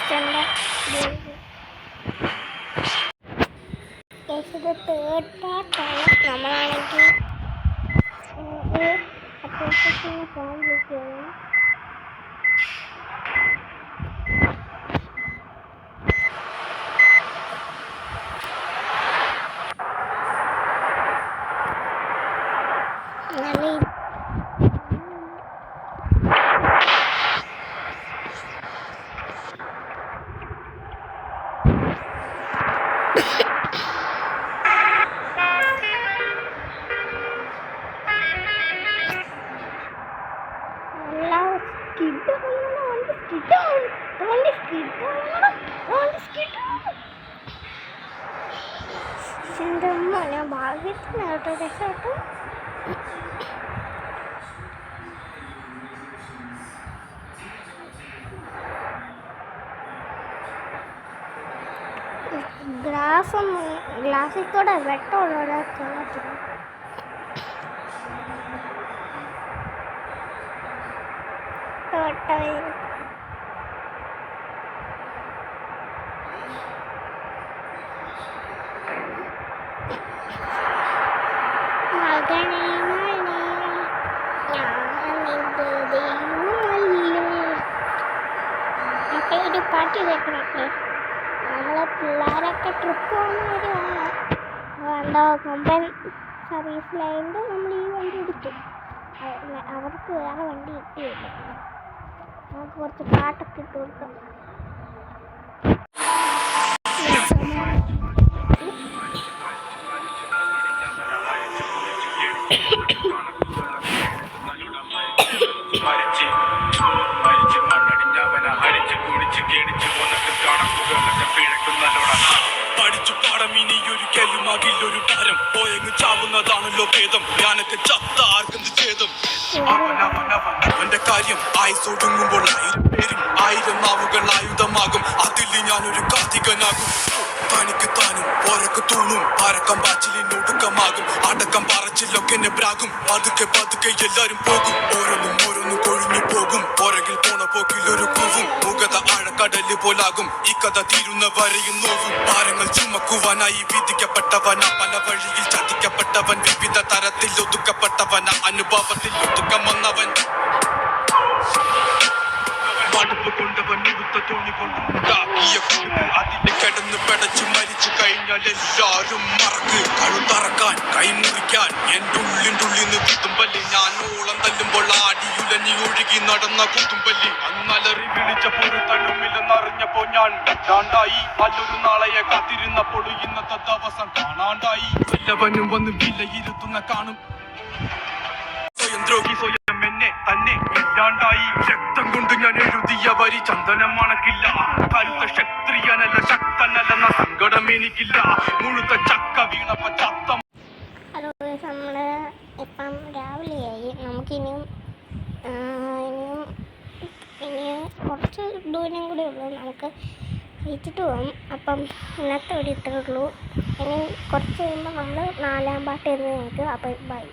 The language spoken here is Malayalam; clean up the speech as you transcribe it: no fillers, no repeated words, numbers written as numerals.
സിസ്റ്ററിൻ്റെ ഇത് തേർഡ് പാർട്ടാണ്. നമ്മളാണെങ്കിൽ അത്യാവശ്യത്തിന് ഫോൺ വിളിക്കുകയാണ്. ഞാൻ ഭാഗ്യത്തിന് കേട്ടോ രക്ഷപ്പെട്ടു. ഗ്ലാസ്സിൽ കൂടെ വെട്ടമുള്ള കാണത്തില്ല. മക്കളൊരു പാട്ട് കേൾക്കണേ. നമ്മളെ പിള്ളേരൊക്കെ ട്രിപ്പ് പോകുന്ന വരുവാണ്. കണ്ടോ കൊമ്പൻ സർവീസിലായതുകൊണ്ട് നമ്മൾ ഈ വണ്ടി എടുത്തു. അവർക്ക് വേറെ വണ്ടി കിട്ടിയില്ല. നമുക്ക് കുറച്ച് പാട്ടൊക്കെ ഇട്ട് കൊടുക്കാം. പഠിച്ചു പാടം ഇനിയൊരിക്കലുമാകില്ലൊരു ഭാരം പോയങ്ങ് ചാവുന്നതാണല്ലോ ഭേദം. ഞാനൊക്കെ ചത്ത ആർക്കെന്ത് ഛേദം. അവന്റെ കാര്യം ആയുസൊടുങ്ങുമ്പോൾ 1000 പേരും 1000 നാവുകൾ ആയുധമാകും. അതിൽ ഞാനൊരു കാർത്തികനാകും. തനിക്ക് താനും ഓരക്ക് തൂണും ആരക്കം പാച്ചിലിനൊടുക്കമാകും. അടക്കം പറച്ചിലൊക്കെ എന്നെ പ്രാകും. പതുക്കെ പതുക്കെ എല്ലാരും പോകും. ഓരോന്നും കൊഴിഞ്ഞു പോകും. പുറകിൽ പോണ പോക്കിലൊരു കൂവും. മുഖത ആഴക്കടല് പോലാകും. ഈ കഥ തീരുന്ന വരെയും നോവും. ഭാരങ്ങൾ ചുമക്കുവാനായി വിധിക്കപ്പെട്ടവന. പല വഴിയിൽ ചതിക്കപ്പെട്ടവൻ. വിവിധ തരത്തിൽ ഒതുക്കപ്പെട്ടവന. അനുഭവത്തിൽ ഒതുക്കം വന്നവൻ. മടുപ്പ് കൊണ്ടവൻ ഉടുത്ത തുണി കൊണ്ടുണ്ടാക്കിയ കുടുംബ അതിന്റെ കിടന്ന് പെടച്ച് മരിച്ചു കഴിഞ്ഞാൽ എല്ലാരും മറക്ക്. കഴുത്തറക്കാൻ കൈമുറിക്കാൻ എന്റെ ഉള്ളിൻ്റെ കുത്തുമ്പല്ലി. ഞാൻ ഓളം തല്ലുമ്പോൾ ആടിയുലഞ്ഞി ഒഴുകി നടന്ന കുത്തുമ്പല്ലി. അന്നലറി വിളിച്ച പൊരുത്തനുമില്ലെന്നറിഞ്ഞപ്പോ ഞാൻ രണ്ടായി. നല്ലൊരു നാളെയെ കാത്തിരുന്നപ്പോൾ ഇന്നത്തെ ദിവസം കാണാണ്ടായി. എല്ലാവനും വന്ന് വിലയിരുത്തുന്ന കാണും. സ്വയം ദ്രോഹി സ്വയം എന്നെ തന്നെ ഇല്ലാണ്ടായി. രക്തം കൊണ്ട് ഞാൻ എഴുതിയ വരി ചന്ദനം മണക്കില്ല. കരുത്ത ക്ഷത്രിയനല്ല ശക്തനല്ലെന്ന സങ്കടം എനിക്കില്ല. മുഴുത്ത ചക്ക വീണപ്പ ചത്തം. ഹലോ, നമ്മള് ഇപ്പം രാവിലെയായി. നമുക്കിനിയും കുറച്ച് ദൂരം കൂടെ ഉള്ളൂ. നമുക്ക് കഴിച്ചിട്ട് പോകും. അപ്പം ഇന്നത്തെ ഒരു ഇത്രേ ഉള്ളൂ. ഇനി കുറച്ച് കഴിയുമ്പോൾ നമ്മൾ 4-ാം പാട്ട് ഇരുന്ന് നോക്കുക. അപ്പം ബൈ.